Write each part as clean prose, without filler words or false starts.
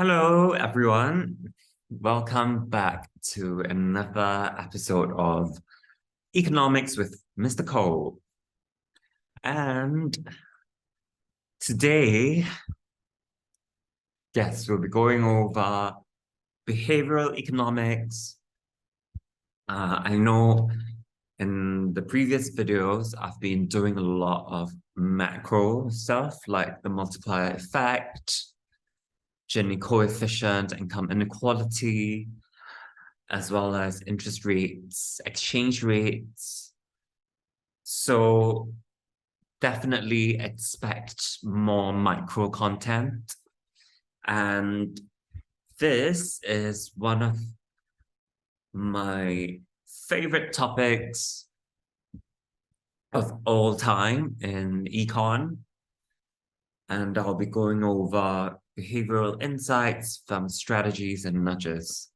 Hello, everyone. Welcome back to another episode of Economics with Mr. Cole. And today, yes, we'll be going over behavioral economics. I know in the previous videos, I've been doing a lot of macro stuff like the multiplier effect, Gini coefficient, income inequality, as well as interest rates, exchange rates. So definitely expect more micro content. And this is one of my favorite topics of all time in econ. And I'll be going over behavioral insights from strategies and nudges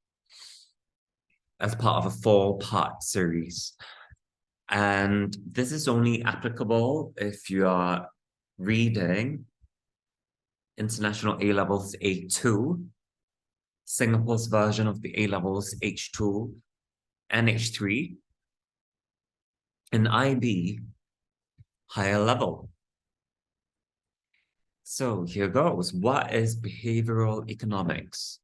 as part of a 4-part series. And this is only applicable if you are reading International A-Levels A2, Singapore's version of the A-Levels H2 and H3, and IB, higher level. So here goes. What is behavioral economics?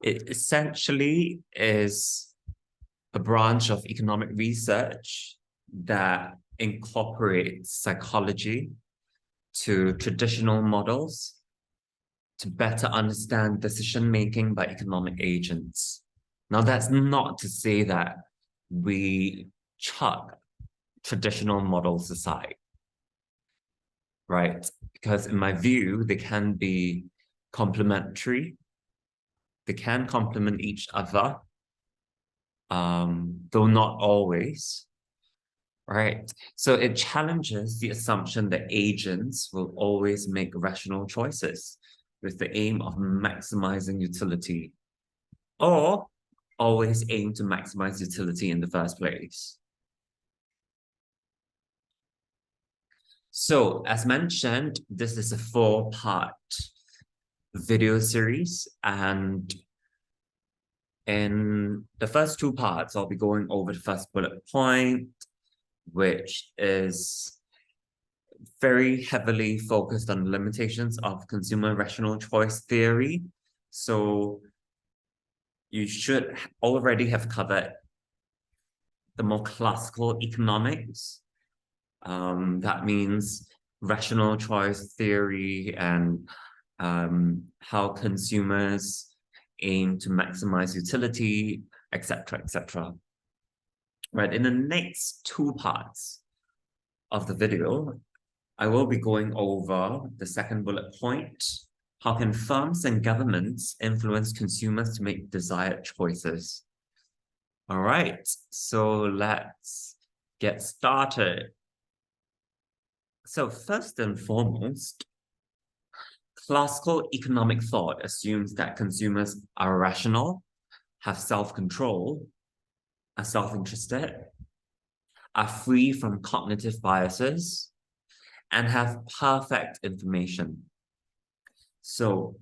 It essentially is a branch of economic research that incorporates psychology to traditional models to better understand decision-making by economic agents. Now, that's not to say that we chuck traditional models aside, right? Because in my view, they can be complementary. They can complement each other, though not always, right? So it challenges the assumption that agents will always make rational choices with the aim of maximizing utility, or always aim to maximize utility in the first place. So as mentioned, this is a 4-part video series, and in the first 2 parts, I'll be going over the first bullet point, which is very heavily focused on limitations of consumer rational choice theory. So you should already have covered the more classical economics. That means rational choice theory and how consumers aim to maximize utility, etc., etc. Right, in the next 2 parts of the video, I will be going over the second bullet point. How can firms and governments influence consumers to make desired choices? All right, so let's get started. So first and foremost, classical economic thought assumes that consumers are rational, have self-control, are self-interested, are free from cognitive biases, and have perfect information. So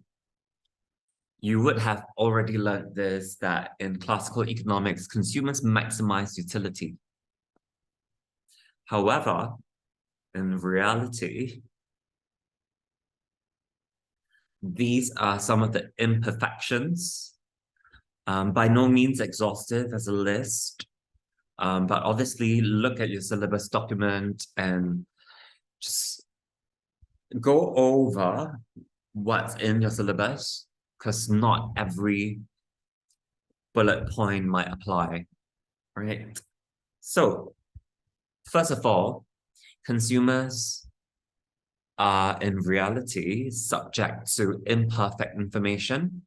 you would have already learned this, that in classical economics, consumers maximize utility. However, in reality, these are some of the imperfections. By no means exhaustive as a list, but obviously look at your syllabus document and just go over what's in your syllabus, because not every bullet point might apply, right? So, first of all, consumers are in reality subject to imperfect information.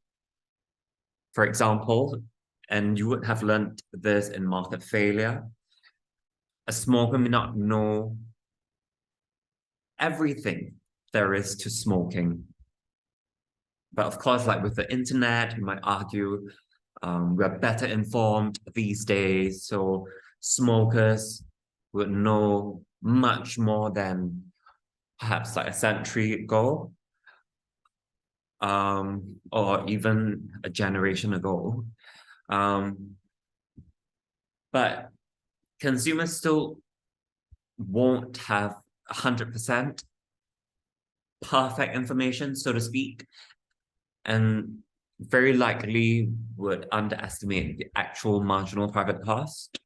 For example, and you would have learned this in market failure, a smoker may not know everything there is to smoking. But of course, like with the internet, you might argue we're better informed these days, so smokers would know much more than perhaps like a century ago. or even a generation ago. But consumers still won't have 100% perfect information, so to speak, and very likely would underestimate the actual marginal private cost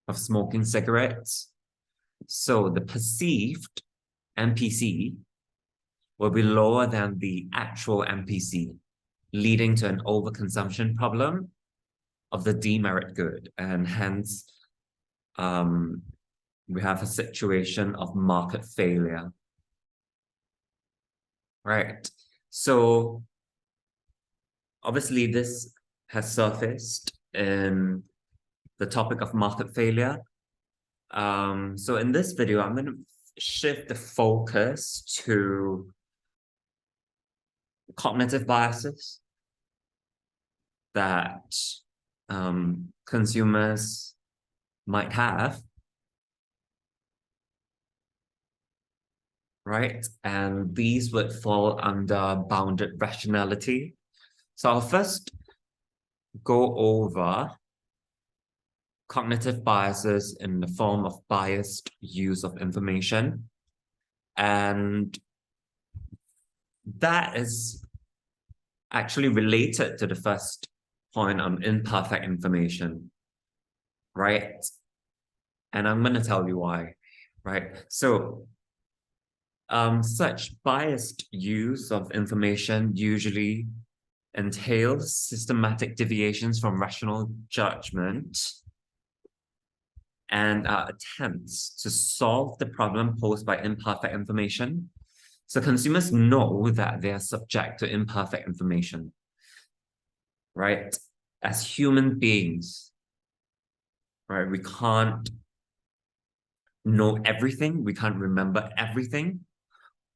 of smoking cigarettes. So the perceived MPC will be lower than the actual MPC, leading to an overconsumption problem of the demerit good, and hence we have a situation of market failure. Right. So obviously this has surfaced in the topic of market failure. So in this video, I'm going to shift the focus to cognitive biases that consumers might have, right? And these would fall under bounded rationality. So I'll first go over cognitive biases in the form of biased use of information. And that is actually related to the first point on imperfect information, right? And I'm going to tell you why, right? So such biased use of information usually entails systematic deviations from rational judgment and attempts to solve the problem posed by imperfect information. So consumers know that they are subject to imperfect information, right? As human beings, right? We can't know everything. We can't remember everything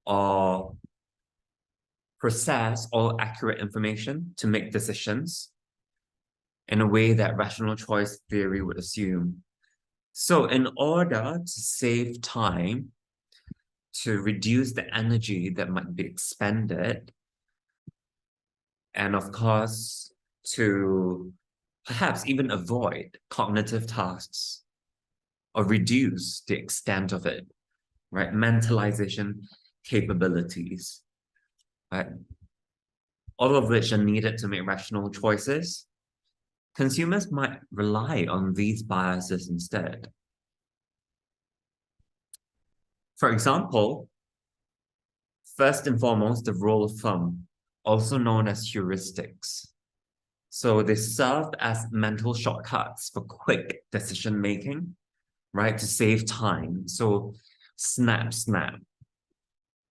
or process all accurate information to make decisions in a way that rational choice theory would assume. So in order to save time, to reduce the energy that might be expended, and of course, to perhaps even avoid cognitive tasks or reduce the extent of it, right? Mentalization capabilities, right? All of which are needed to make rational choices. Consumers might rely on these biases instead. For example, first and foremost, the rule of thumb, also known as heuristics. So they serve as mental shortcuts for quick decision-making, right? To save time. So snap, snap,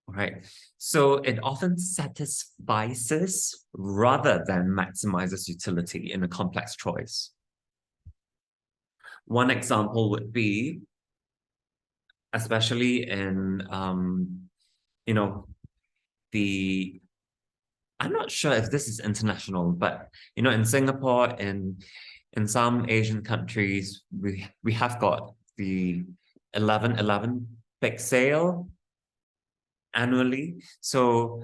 right? So it often satisfies rather than maximizes utility in a complex choice. One example would be, especially in, I'm not sure if this is international, but, in Singapore, in some Asian countries, we have got the 11/11 big sale annually. So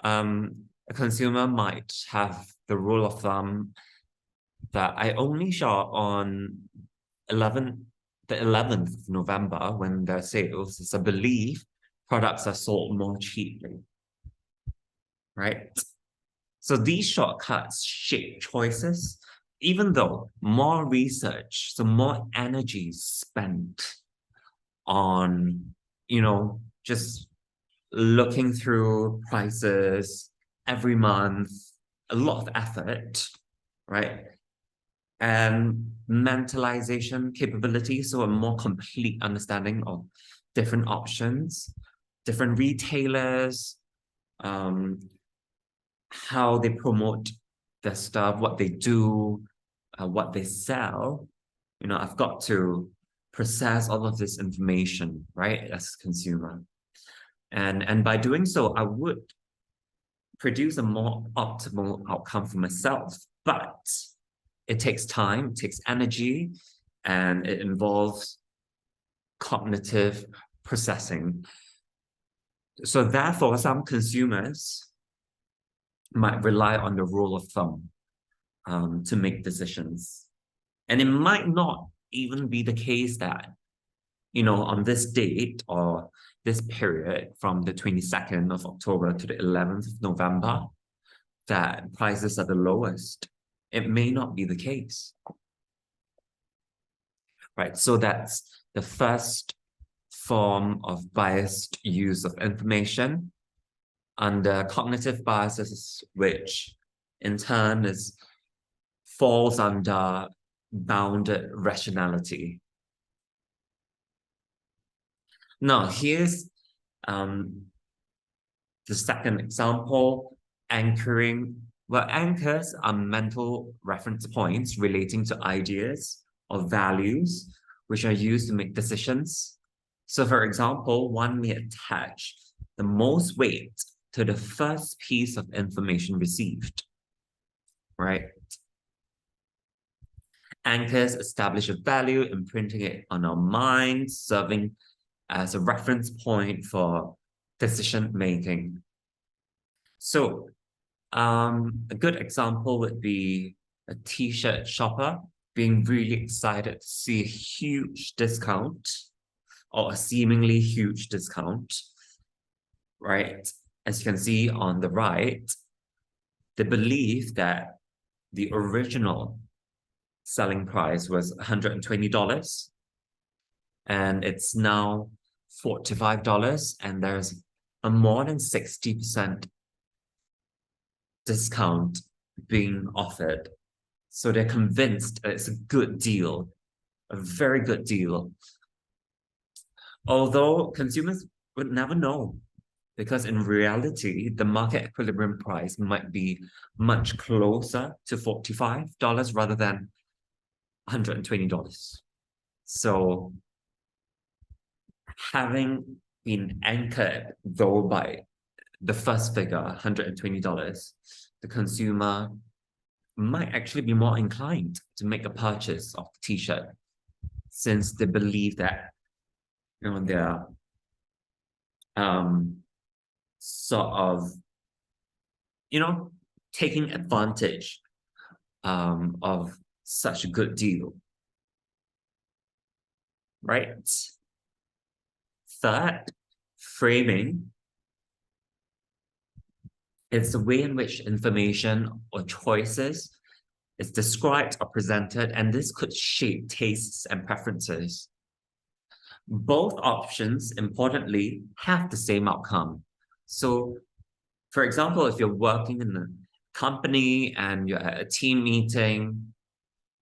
a consumer might have the rule of thumb that I only shop on the 11th of November when there are sales. It's a belief products are sold more cheaply, right? So these shortcuts shape choices, even though more research, so more energy spent on, just looking through prices every month, a lot of effort, right? And mentalization capability, so a more complete understanding of different options, different retailers, how they promote their stuff, what they do, what they sell. I've got to process all of this information, right, as a consumer. And by doing so, I would produce a more optimal outcome for myself. But it takes time, it takes energy, and it involves cognitive processing. So therefore, some consumers might rely on the rule of thumb to make decisions. And it might not even be the case that, on this date or this period from the 22nd of October to the 11th of November, that prices are the lowest. It may not be the case. Right, so that's the first form of biased use of information under cognitive biases, which in turn falls under bounded rationality. Now, here's the second example, anchoring. Well, anchors are mental reference points relating to ideas or values, which are used to make decisions. So, for example, one may attach the most weight to the first piece of information received, right? Anchors establish a value, imprinting it on our minds, serving as a reference point for decision making. So, a good example would be a t-shirt shopper being really excited to see a huge discount or a seemingly huge discount, right? As you can see on the right, they believe that the original selling price was $120 and it's now $45, and there's a more than 60% discount being offered. So they're convinced that it's a good deal, a very good deal. Although consumers would never know, because in reality, the market equilibrium price might be much closer to $45 rather than $120. So having been anchored, though, by the first figure, $120, the consumer might actually be more inclined to make a purchase of the t-shirt, since they believe that, they're sort of, taking advantage of such a good deal, right? Third, framing. It's the way in which information or choices is described or presented, and this could shape tastes and preferences. Both options, importantly, have the same outcome. So, for example, if you're working in a company and you're at a team meeting,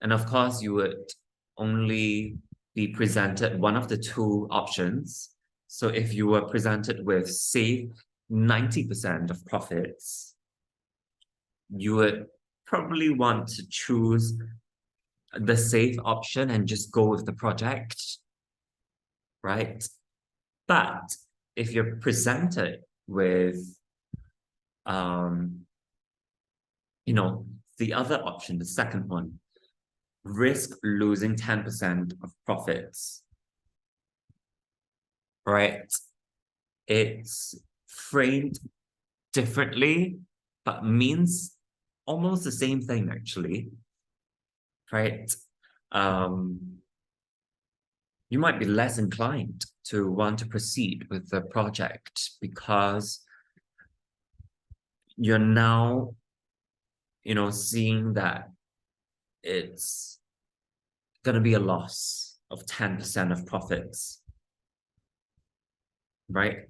and of course, you would only be presented one of the two options. So if you were presented with, say, 90% of profits, you would probably want to choose the safe option and just go with the project, right? But if you're presented with, the other option, the second one, risk losing 10% of profits, right? It's framed differently, but means almost the same thing, actually, right? You might be less inclined to want to proceed with the project because you're now, seeing that it's going to be a loss of 10% of profits, right?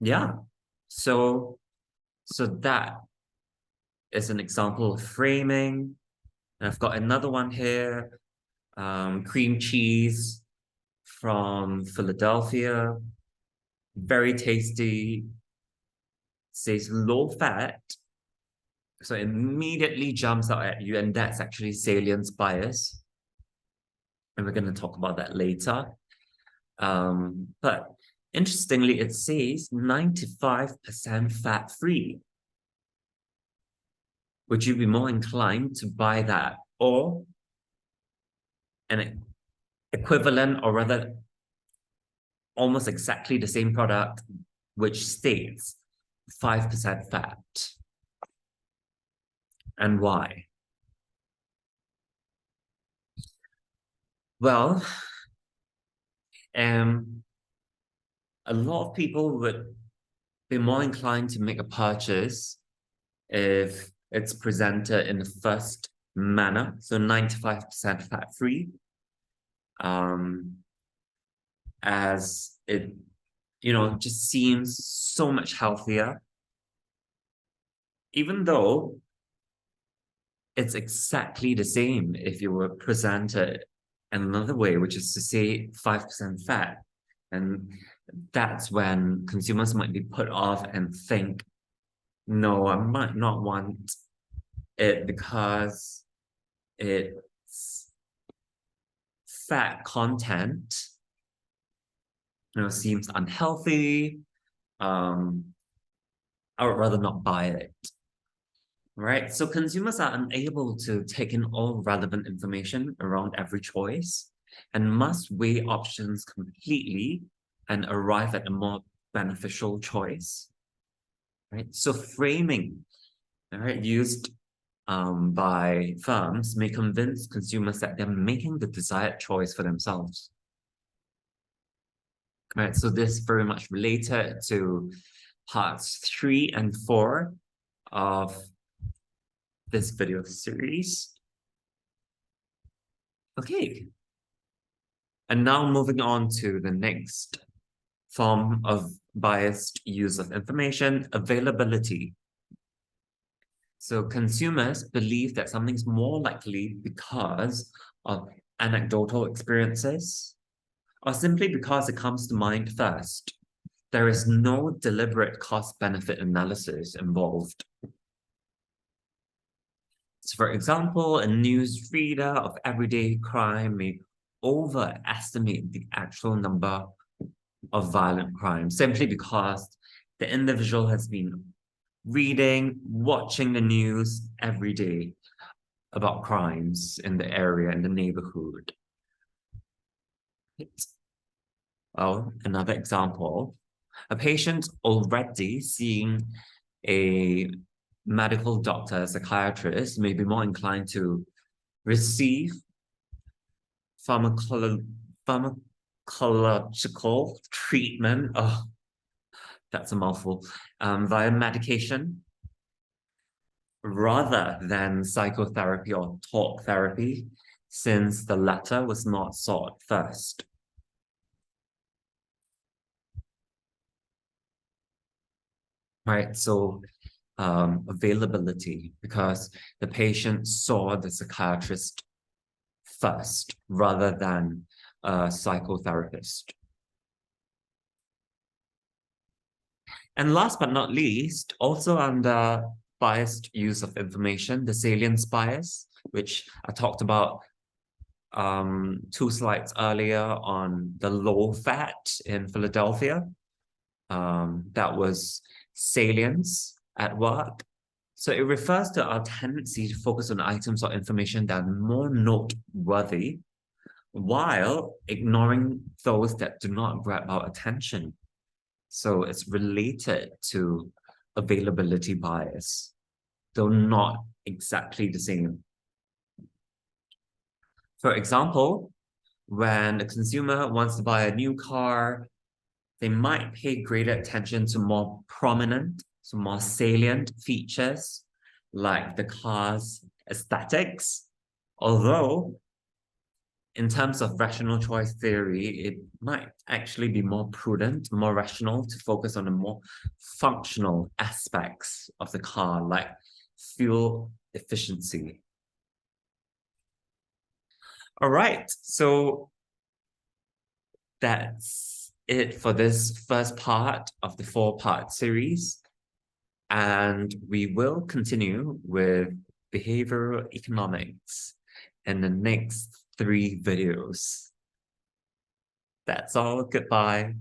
Yeah. So that is an example of framing. And I've got another one here, cream cheese from Philadelphia, very tasty, says low fat, so it immediately jumps out at you, and that's actually salience bias, and we're going to talk about that later. But interestingly, it says 95% fat-free. Would you be more inclined to buy that, or an equivalent, or rather almost exactly the same product, which states 5% fat. And why? Well, a lot of people would be more inclined to make a purchase if it's presented in the first manner, so 95% fat-free, as it, just seems so much healthier, even though it's exactly the same if you were presented in another way, which is to say 5% fat. And that's when consumers might be put off and think, no, I might not want it because it's fat content, seems unhealthy. I would rather not buy it. Right? So consumers are unable to take in all relevant information around every choice and must weigh options completely and arrive at a more beneficial choice. Right? So framing, right, used by firms may convince consumers that they're making the desired choice for themselves. Right? So this is very much related to parts 3 and 4 of this video series. Okay. And now moving on to the next form of biased use of information, availability. So consumers believe that something's more likely because of anecdotal experiences or simply because it comes to mind first. There is no deliberate cost-benefit analysis involved. So for example, a news reader of everyday crime may overestimate the actual number of violent crimes simply because the individual has been reading, watching the news every day about crimes in the area, in the neighborhood. Well, another example, a patient already seeing a medical doctor, psychiatrist, may be more inclined to receive pharmacological treatment. Oh, that's a mouthful. Via medication rather than psychotherapy or talk therapy, since the latter was not sought first. Right, so availability, because the patient saw the psychiatrist first rather than a psychotherapist. And last but not least, also under biased use of information, the salience bias, which I talked about 2 slides earlier on the low fat in Philadelphia. That was salience at work. So it refers to our tendency to focus on items or information that are more noteworthy while ignoring those that do not grab our attention. So it's related to availability bias, though not exactly the same. For example, when a consumer wants to buy a new car, they might pay greater attention to more prominent, so more salient features like the car's aesthetics. Although, in terms of rational choice theory, it might actually be more prudent, more rational to focus on the more functional aspects of the car, like fuel efficiency. All right, so that's it for this first part of the 4-part series. And we will continue with behavioral economics in the next 3 videos. That's all. Goodbye.